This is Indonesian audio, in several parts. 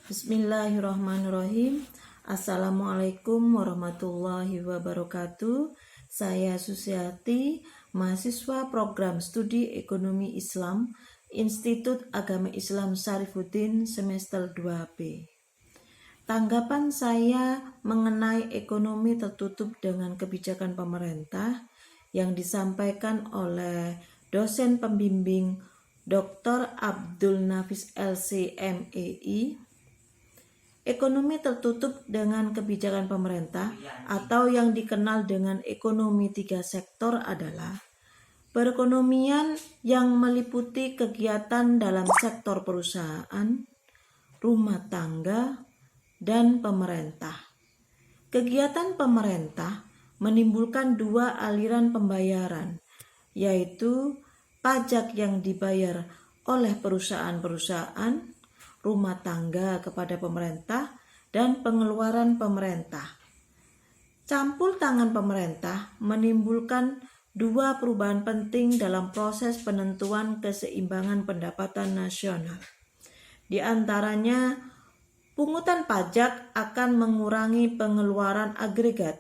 Bismillahirrahmanirrahim. Assalamualaikum warahmatullahi wabarakatuh. Saya Susiati, mahasiswa program studi Ekonomi Islam, Institut Agama Islam Syarifuddin semester 2B. Tanggapan saya mengenai ekonomi tertutup dengan kebijakan pemerintah yang disampaikan oleh dosen pembimbing Dr. Abdul Nafis LC MEI. Ekonomi tertutup dengan kebijakan pemerintah atau yang dikenal dengan ekonomi 3 sektor adalah perekonomian yang meliputi kegiatan dalam sektor perusahaan, rumah tangga, dan pemerintah. Kegiatan pemerintah menimbulkan 2 aliran pembayaran, yaitu pajak yang dibayar oleh perusahaan-perusahaan, rumah tangga kepada pemerintah, dan pengeluaran pemerintah. Campur tangan pemerintah menimbulkan 2 perubahan penting dalam proses penentuan keseimbangan pendapatan nasional. Di antaranya, pungutan pajak akan mengurangi pengeluaran agregat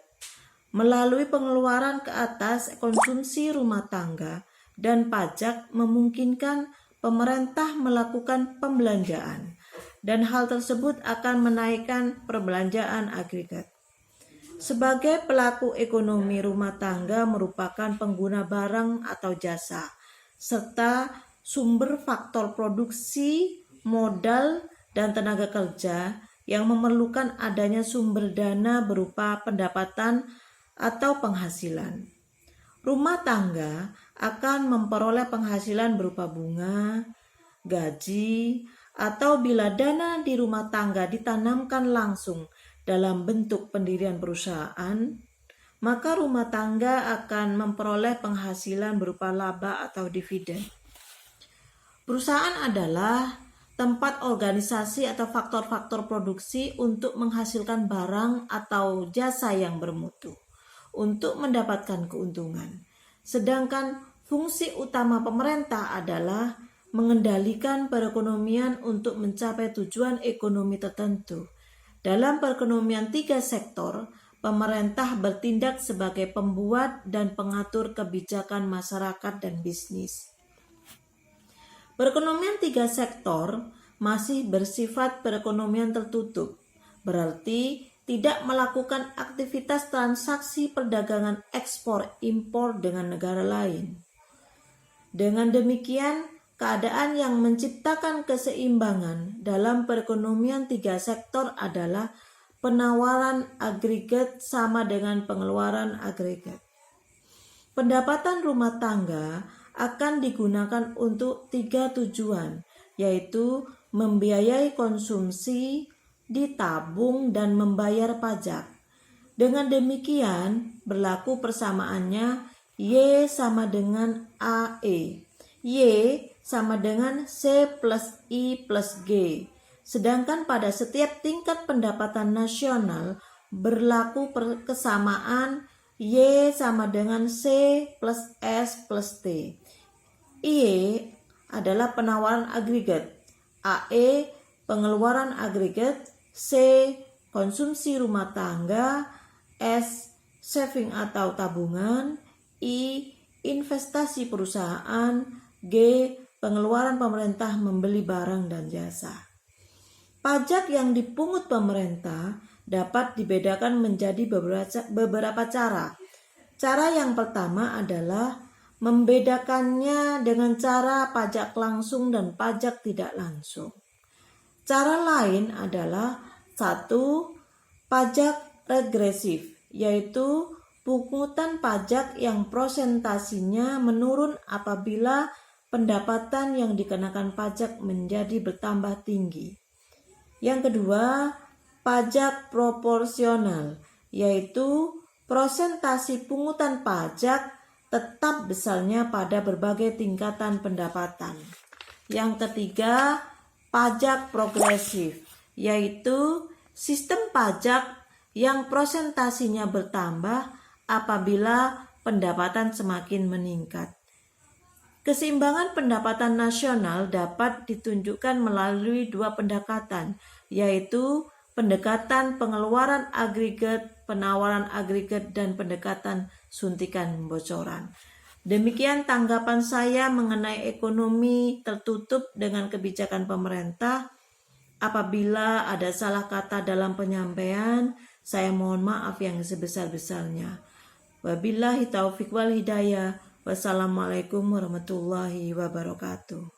melalui pengeluaran ke atas konsumsi rumah tangga, dan pajak memungkinkan pemerintah melakukan pembelanjaan, dan hal tersebut akan menaikkan perbelanjaan agregat. Sebagai pelaku ekonomi, rumah tangga merupakan pengguna barang atau jasa, serta sumber faktor produksi, modal, dan tenaga kerja yang memerlukan adanya sumber dana berupa pendapatan atau penghasilan. Rumah tangga akan memperoleh penghasilan berupa bunga, gaji, atau bila dana di rumah tangga ditanamkan langsung dalam bentuk pendirian perusahaan, maka rumah tangga akan memperoleh penghasilan berupa laba atau dividen. Perusahaan adalah tempat organisasi atau faktor-faktor produksi untuk menghasilkan barang atau jasa yang bermutu untuk mendapatkan keuntungan. Sedangkan fungsi utama pemerintah adalah mengendalikan perekonomian untuk mencapai tujuan ekonomi tertentu. Dalam perekonomian 3 sektor, pemerintah bertindak sebagai pembuat dan pengatur kebijakan masyarakat dan bisnis. Perekonomian 3 sektor masih bersifat perekonomian tertutup, berarti tidak melakukan aktivitas transaksi perdagangan ekspor-impor dengan negara lain. Dengan demikian, keadaan yang menciptakan keseimbangan dalam perekonomian 3 sektor adalah penawaran agregat sama dengan pengeluaran agregat. Pendapatan rumah tangga akan digunakan untuk 3 tujuan, yaitu membiayai konsumsi, ditabung, dan membayar pajak. Dengan demikian, berlaku persamaannya Y sama dengan AE. Y sama dengan C plus I plus G. Sedangkan pada setiap tingkat pendapatan nasional berlaku kesamaan Y sama dengan C plus S plus T. I adalah penawaran agregat, AE pengeluaran agregat, C konsumsi rumah tangga, S saving atau tabungan, I investasi perusahaan, G pengeluaran pemerintah membeli barang dan jasa. Pajak yang dipungut pemerintah dapat dibedakan menjadi beberapa cara. Cara yang pertama adalah membedakannya dengan cara pajak langsung dan pajak tidak langsung. Cara lain adalah 1. Pajak regresif, yaitu pungutan pajak yang prosentasinya menurun apabila pendapatan yang dikenakan pajak menjadi bertambah tinggi. Yang kedua, pajak proporsional, yaitu prosentasi pungutan pajak tetap besarnya pada berbagai tingkatan pendapatan. Yang ketiga, pajak progresif, yaitu sistem pajak yang prosentasinya bertambah apabila pendapatan semakin meningkat. Keseimbangan pendapatan nasional dapat ditunjukkan melalui dua pendekatan, yaitu pendekatan pengeluaran agregat, penawaran agregat, dan pendekatan suntikan bocoran. Demikian tanggapan saya mengenai ekonomi tertutup dengan kebijakan pemerintah. Apabila ada salah kata dalam penyampaian, saya mohon maaf yang sebesar-besarnya. Wabillahi taufiq wal hidayah. Wassalamualaikum warahmatullahi wabarakatuh.